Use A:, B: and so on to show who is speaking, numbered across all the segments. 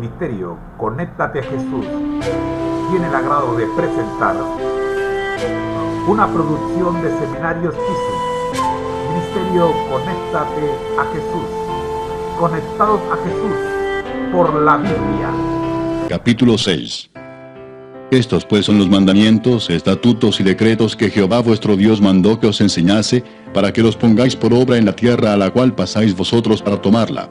A: ministerio Conéctate a Jesús tiene el agrado de presentar una producción de Seminarios ISU, Ministerio Conéctate a Jesús, conectados a Jesús por la Biblia.
B: Capítulo 6. Estos pues son los mandamientos, estatutos y decretos que Jehová vuestro Dios mandó que os enseñase, para que los pongáis por obra en la tierra a la cual pasáis vosotros para tomarla,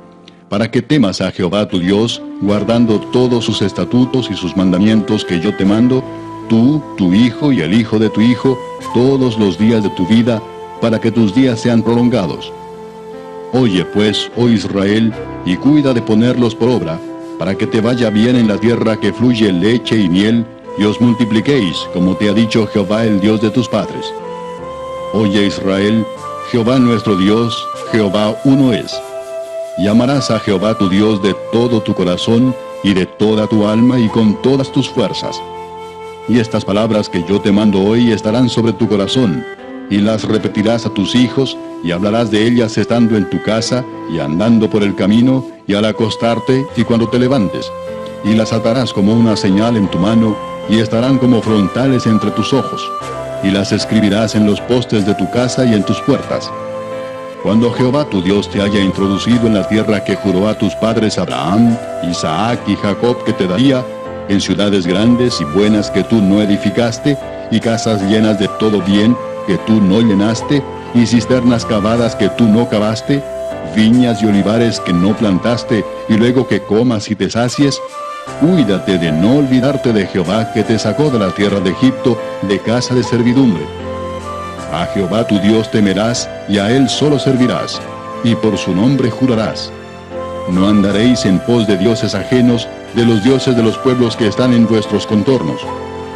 B: para que temas a Jehová tu Dios, guardando todos sus estatutos y sus mandamientos que yo te mando, tú, tu hijo y el hijo de tu hijo, todos los días de tu vida, para que tus días sean prolongados. Oye pues, oh Israel, y cuida de ponerlos por obra, para que te vaya bien en la tierra que fluye leche y miel, y os multipliquéis, como te ha dicho Jehová el Dios de tus padres. Oye Israel, Jehová nuestro Dios, Jehová uno es. Y amarás a Jehová tu Dios de todo tu corazón, y de toda tu alma, y con todas tus fuerzas. Y estas palabras que yo te mando hoy estarán sobre tu corazón, y las repetirás a tus hijos, y hablarás de ellas estando en tu casa, y andando por el camino, y al acostarte, y cuando te levantes. Y las atarás como una señal en tu mano, y estarán como frontales entre tus ojos. Y las escribirás en los postes de tu casa y en tus puertas. Cuando Jehová tu Dios te haya introducido en la tierra que juró a tus padres Abraham, Isaac y Jacob que te daría, en ciudades grandes y buenas que tú no edificaste, y casas llenas de todo bien que tú no llenaste, y cisternas cavadas que tú no cavaste, viñas y olivares que no plantaste, y luego que comas y te sacies, cuídate de no olvidarte de Jehová que te sacó de la tierra de Egipto, de casa de servidumbre. A Jehová tu Dios temerás, y a él solo servirás, y por su nombre jurarás. No andaréis en pos de dioses ajenos, de los dioses de los pueblos que están en vuestros contornos,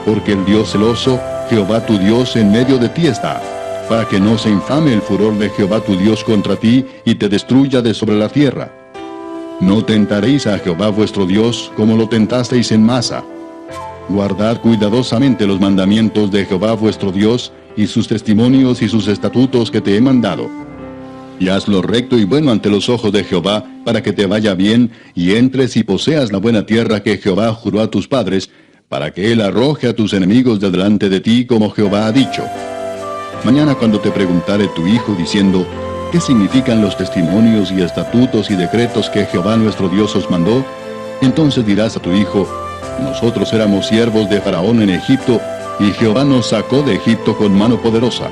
B: porque el Dios celoso, Jehová tu Dios, en medio de ti está, para que no se infame el furor de Jehová tu Dios contra ti, y te destruya de sobre la tierra. No tentaréis a Jehová vuestro Dios, como lo tentasteis en Masa. Guardad cuidadosamente los mandamientos de Jehová vuestro Dios, y sus testimonios y sus estatutos que te he mandado. Y haz lo recto y bueno ante los ojos de Jehová, para que te vaya bien, y entres y poseas la buena tierra que Jehová juró a tus padres, para que él arroje a tus enemigos de delante de ti, como Jehová ha dicho. Mañana cuando te preguntare tu hijo, diciendo, ¿qué significan los testimonios y estatutos y decretos que Jehová nuestro Dios os mandó? Entonces dirás a tu hijo, nosotros éramos siervos de Faraón en Egipto, y Jehová nos sacó de Egipto con mano poderosa.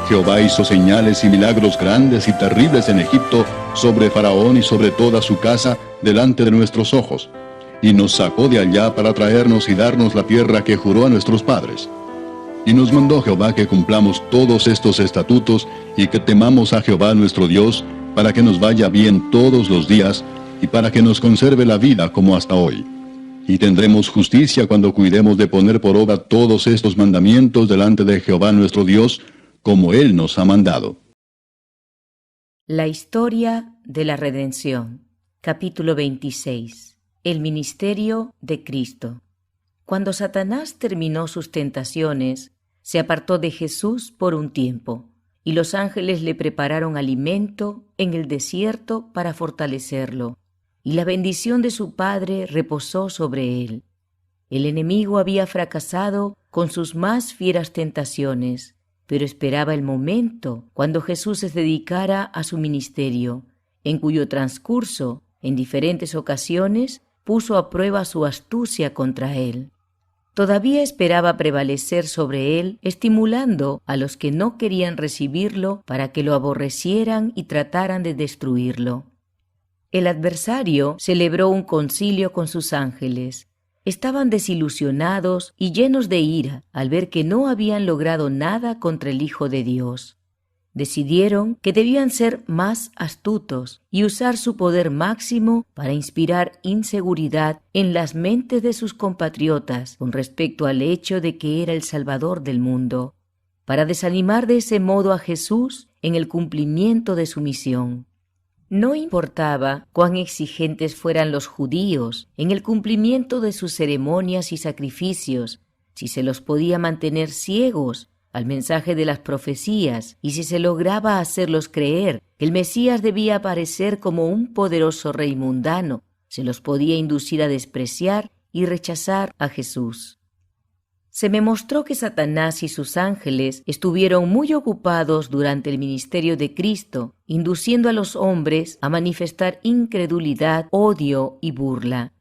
B: Jehová hizo señales y milagros grandes y terribles en Egipto, sobre Faraón y sobre toda su casa, delante de nuestros ojos. Y nos sacó de allá para traernos y darnos la tierra que juró a nuestros padres. Y nos mandó Jehová que cumplamos todos estos estatutos, y que temamos a Jehová nuestro Dios, para que nos vaya bien todos los días, y para que nos conserve la vida como hasta hoy. Y tendremos justicia cuando cuidemos de poner por obra todos estos mandamientos delante de Jehová nuestro Dios, como Él nos ha mandado.
C: La historia de la redención. Capítulo 26. El ministerio de Cristo. Cuando Satanás terminó sus tentaciones, se apartó de Jesús por un tiempo, y los ángeles le prepararon alimento en el desierto para fortalecerlo, y la bendición de su Padre reposó sobre él. El enemigo había fracasado con sus más fieras tentaciones, pero esperaba el momento cuando Jesús se dedicara a su ministerio, en cuyo transcurso, en diferentes ocasiones, puso a prueba su astucia contra él. Todavía esperaba prevalecer sobre él, estimulando a los que no querían recibirlo para que lo aborrecieran y trataran de destruirlo. El adversario celebró un concilio con sus ángeles. Estaban desilusionados y llenos de ira al ver que no habían logrado nada contra el Hijo de Dios. Decidieron que debían ser más astutos y usar su poder máximo para inspirar inseguridad en las mentes de sus compatriotas con respecto al hecho de que era el Salvador del mundo, para desanimar de ese modo a Jesús en el cumplimiento de su misión. No importaba cuán exigentes fueran los judíos en el cumplimiento de sus ceremonias y sacrificios, si se los podía mantener ciegos al mensaje de las profecías y si se lograba hacerlos creer que el Mesías debía aparecer como un poderoso rey mundano, se los podía inducir a despreciar y rechazar a Jesús. Se me mostró que Satanás y sus ángeles estuvieron muy ocupados durante el ministerio de Cristo, induciendo a los hombres a manifestar incredulidad, odio y burla.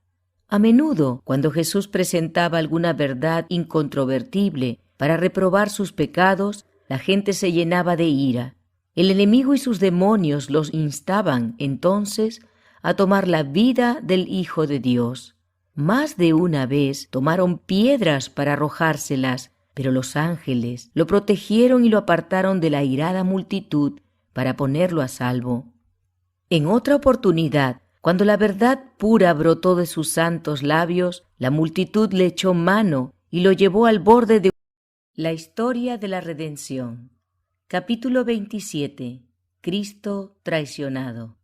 C: A menudo, cuando Jesús presentaba alguna verdad incontrovertible para reprobar sus pecados, la gente se llenaba de ira. El enemigo y sus demonios los instaban, entonces, a tomar la vida del Hijo de Dios. Más de una vez tomaron piedras para arrojárselas, pero los ángeles lo protegieron y lo apartaron de la airada multitud para ponerlo a salvo. En otra oportunidad, cuando la verdad pura brotó de sus santos labios, la multitud le echó mano y lo llevó al borde de la historia de la redención. Capítulo 27. Cristo traicionado.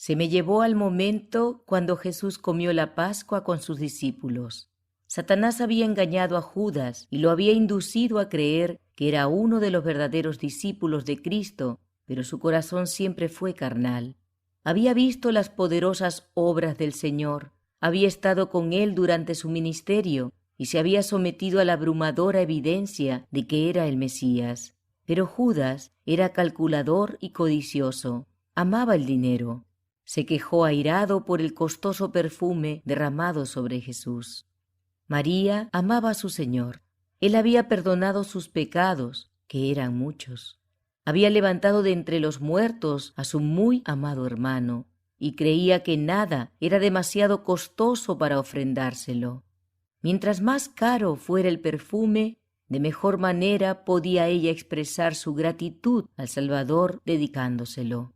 C: Se me llevó al momento cuando Jesús comió la Pascua con sus discípulos. Satanás había engañado a Judas y lo había inducido a creer que era uno de los verdaderos discípulos de Cristo, pero su corazón siempre fue carnal. Había visto las poderosas obras del Señor, había estado con él durante su ministerio y se había sometido a la abrumadora evidencia de que era el Mesías. Pero Judas era calculador y codicioso, amaba el dinero. Se quejó airado por el costoso perfume derramado sobre Jesús. María amaba a su Señor. Él había perdonado sus pecados, que eran muchos. Había levantado de entre los muertos a su muy amado hermano, y creía que nada era demasiado costoso para ofrendárselo. Mientras más caro fuera el perfume, de mejor manera podía ella expresar su gratitud al Salvador dedicándoselo.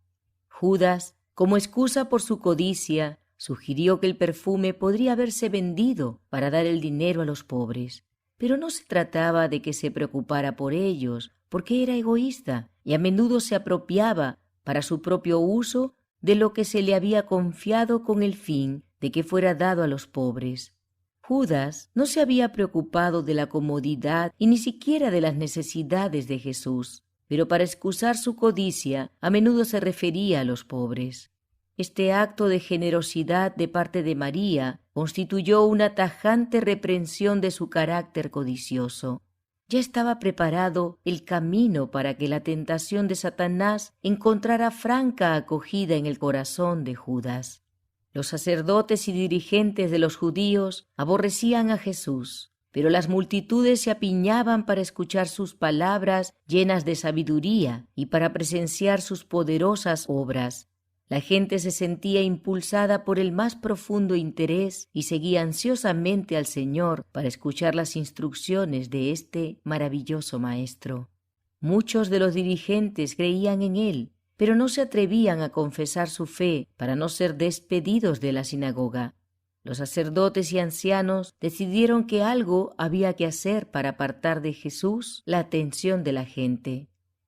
C: Judas, como excusa por su codicia, sugirió que el perfume podría haberse vendido para dar el dinero a los pobres. Pero no se trataba de que se preocupara por ellos, porque era egoísta y a menudo se apropiaba para su propio uso de lo que se le había confiado con el fin de que fuera dado a los pobres. Judas no se había preocupado de la comodidad y ni siquiera de las necesidades de Jesús, pero para excusar su codicia a menudo se refería a los pobres. Este acto de generosidad de parte de María constituyó una tajante reprensión de su carácter codicioso. Ya estaba preparado el camino para que la tentación de Satanás encontrara franca acogida en el corazón de Judas. Los sacerdotes y dirigentes de los judíos aborrecían a Jesús, pero las multitudes se apiñaban para escuchar sus palabras llenas de sabiduría y para presenciar sus poderosas obras. La gente se sentía impulsada por el más profundo interés y seguía ansiosamente al Señor para escuchar las instrucciones de este maravilloso Maestro. Muchos de los dirigentes creían en él, pero no se atrevían a confesar su fe para no ser despedidos de la sinagoga. Los sacerdotes y ancianos decidieron que algo había que hacer para apartar de Jesús la atención de la gente.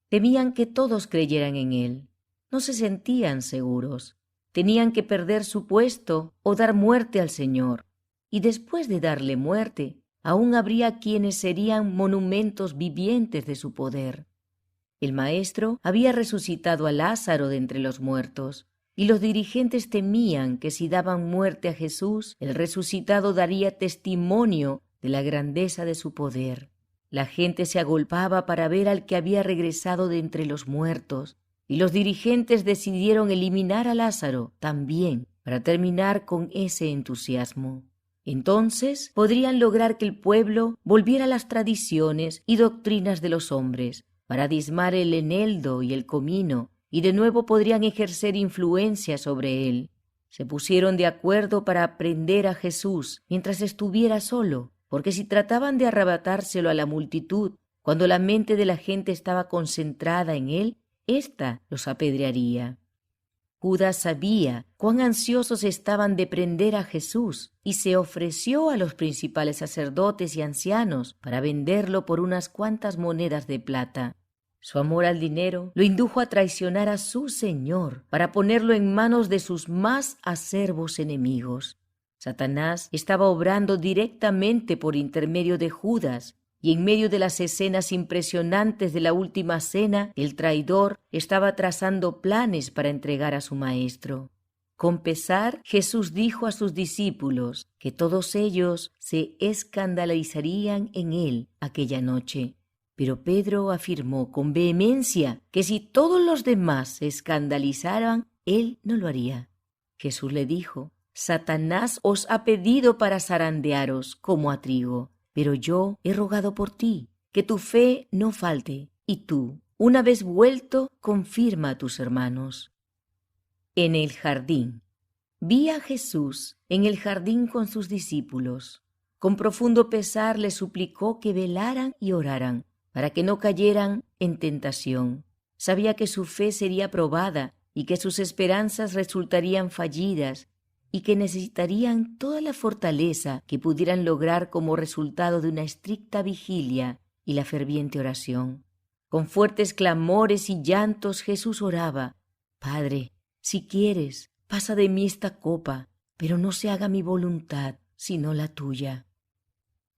C: Temían que todos creyeran en él. No se sentían seguros. Tenían que perder su puesto o dar muerte al Señor. Y después de darle muerte, aún habría quienes serían monumentos vivientes de su poder. El Maestro había resucitado a Lázaro de entre los muertos, y los dirigentes temían que si daban muerte a Jesús, el resucitado daría testimonio de la grandeza de su poder. La gente se agolpaba para ver al que había regresado de entre los muertos, y los dirigentes decidieron eliminar a Lázaro también para terminar con ese entusiasmo. Entonces podrían lograr que el pueblo volviera a las tradiciones y doctrinas de los hombres, para diezmar el eneldo y el comino, y de nuevo podrían ejercer influencia sobre él. Se pusieron de acuerdo para prender a Jesús mientras estuviera solo, porque si trataban de arrebatárselo a la multitud, cuando la mente de la gente estaba concentrada en él, ésta los apedrearía. Judas sabía cuán ansiosos estaban de prender a Jesús y se ofreció a los principales sacerdotes y ancianos para venderlo por unas cuantas monedas de plata. Su amor al dinero lo indujo a traicionar a su Señor para ponerlo en manos de sus más acerbos enemigos. Satanás estaba obrando directamente por intermedio de Judas, y en medio de las escenas impresionantes de la última cena, el traidor estaba trazando planes para entregar a su maestro. Con pesar, Jesús dijo a sus discípulos que todos ellos se escandalizarían en él aquella noche. Pero Pedro afirmó con vehemencia que si todos los demás se escandalizaran, él no lo haría. Jesús le dijo: Satanás os ha pedido para zarandearos como a trigo, pero yo he rogado por ti, que tu fe no falte, y tú, una vez vuelto, confirma a tus hermanos. En el jardín. Vi a Jesús en el jardín con sus discípulos. Con profundo pesar les suplicó que velaran y oraran, para que no cayeran en tentación. Sabía que su fe sería probada y que sus esperanzas resultarían fallidas y que necesitarían toda la fortaleza que pudieran lograr como resultado de una estricta vigilia y la ferviente oración. Con fuertes clamores y llantos Jesús oraba: Padre, si quieres, pasa de mí esta copa, pero no se haga mi voluntad, sino la tuya.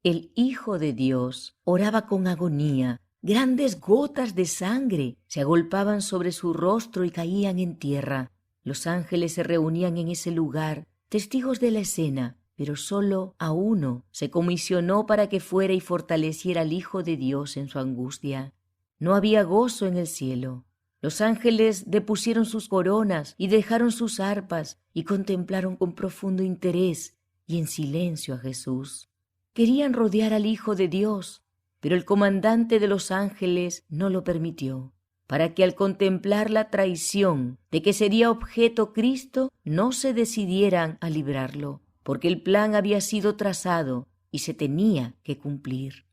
C: El Hijo de Dios oraba con agonía. Grandes gotas de sangre se agolpaban sobre su rostro y caían en tierra. Los ángeles se reunían en ese lugar, testigos de la escena, pero solo a uno se comisionó para que fuera y fortaleciera al Hijo de Dios en su angustia. No había gozo en el cielo. Los ángeles depusieron sus coronas y dejaron sus arpas y contemplaron con profundo interés y en silencio a Jesús. Querían rodear al Hijo de Dios, pero el comandante de los ángeles no lo permitió, para que al contemplar la traición de que sería objeto Cristo, no se decidieran a librarlo, porque el plan había sido trazado y se tenía que cumplir.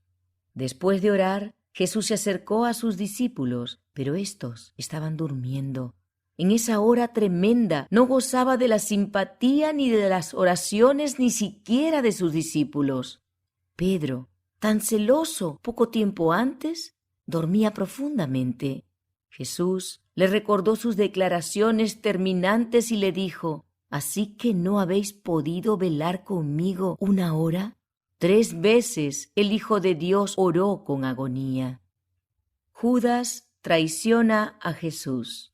C: Después de orar, Jesús se acercó a sus discípulos, pero éstos estaban durmiendo. En esa hora tremenda no gozaba de la simpatía ni de las oraciones ni siquiera de sus discípulos. Pedro, tan celoso poco tiempo antes, dormía profundamente. Jesús le recordó sus declaraciones terminantes y le dijo: ¿Así que no habéis podido velar conmigo una hora? 3 veces el Hijo de Dios oró con agonía. Judas traiciona a Jesús.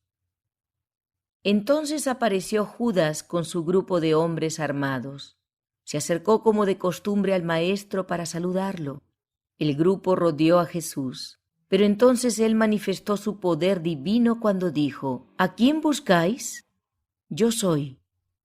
C: Entonces apareció Judas con su grupo de hombres armados. Se acercó como de costumbre al Maestro para saludarlo. El grupo rodeó a Jesús, pero entonces él manifestó su poder divino cuando dijo: ¿A quién buscáis? Yo soy.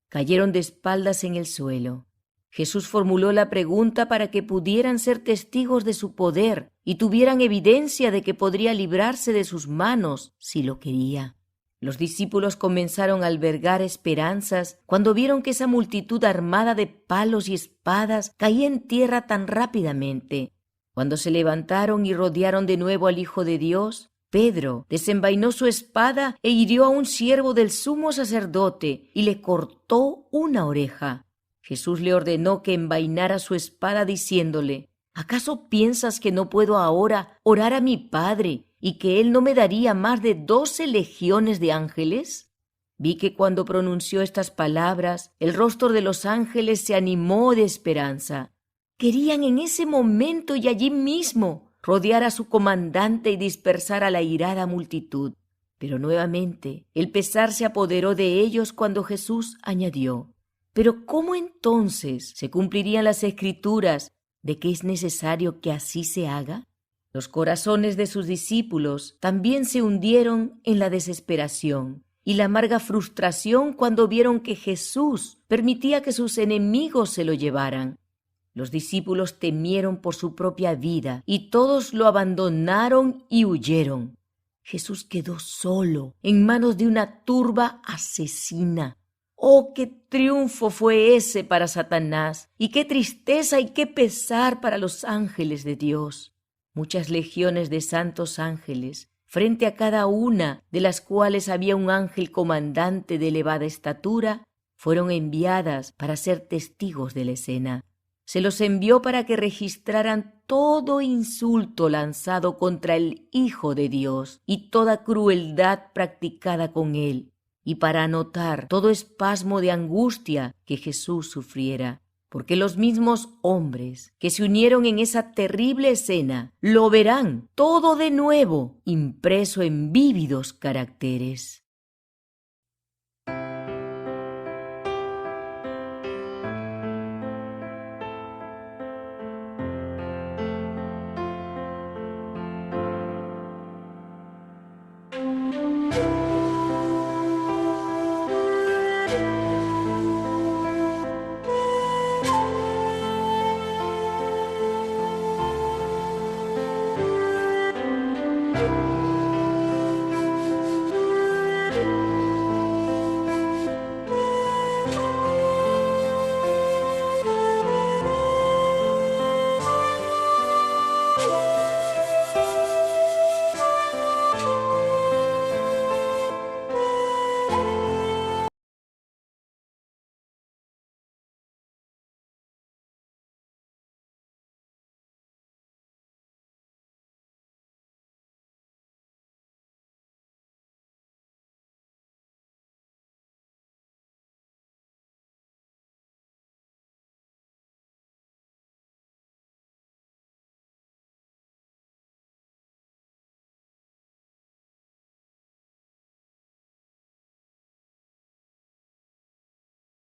C: Cayeron de espaldas en el suelo. Jesús formuló la pregunta para que pudieran ser testigos de su poder y tuvieran evidencia de que podría librarse de sus manos si lo quería. Los discípulos comenzaron a albergar esperanzas cuando vieron que esa multitud armada de palos y espadas caía en tierra tan rápidamente. Cuando se levantaron y rodearon de nuevo al Hijo de Dios, Pedro desenvainó su espada e hirió a un siervo del sumo sacerdote y le cortó una oreja. Jesús le ordenó que envainara su espada diciéndole: ¿Acaso piensas que no puedo ahora orar a mi Padre y que Él no me daría más de 12 legiones de ángeles? Vi que cuando pronunció estas palabras, el rostro de los ángeles se animó de esperanza. Querían en ese momento y allí mismo rodear a su comandante y dispersar a la airada multitud. Pero nuevamente el pesar se apoderó de ellos cuando Jesús añadió: ¿Pero cómo entonces se cumplirían las Escrituras de que es necesario que así se haga? Los corazones de sus discípulos también se hundieron en la desesperación y la amarga frustración cuando vieron que Jesús permitía que sus enemigos se lo llevaran. Los discípulos temieron por su propia vida y todos lo abandonaron y huyeron. Jesús quedó solo en manos de una turba asesina. ¡Oh, qué triunfo fue ese para Satanás! ¡Y qué tristeza y qué pesar para los ángeles de Dios! Muchas legiones de santos ángeles, frente a cada una de las cuales había un ángel comandante de elevada estatura, fueron enviadas para ser testigos de la escena. Se los envió para que registraran todo insulto lanzado contra el Hijo de Dios y toda crueldad practicada con él, y para anotar todo espasmo de angustia que Jesús sufriera, porque los mismos hombres que se unieron en esa terrible escena lo verán todo de nuevo, impreso en vívidos caracteres.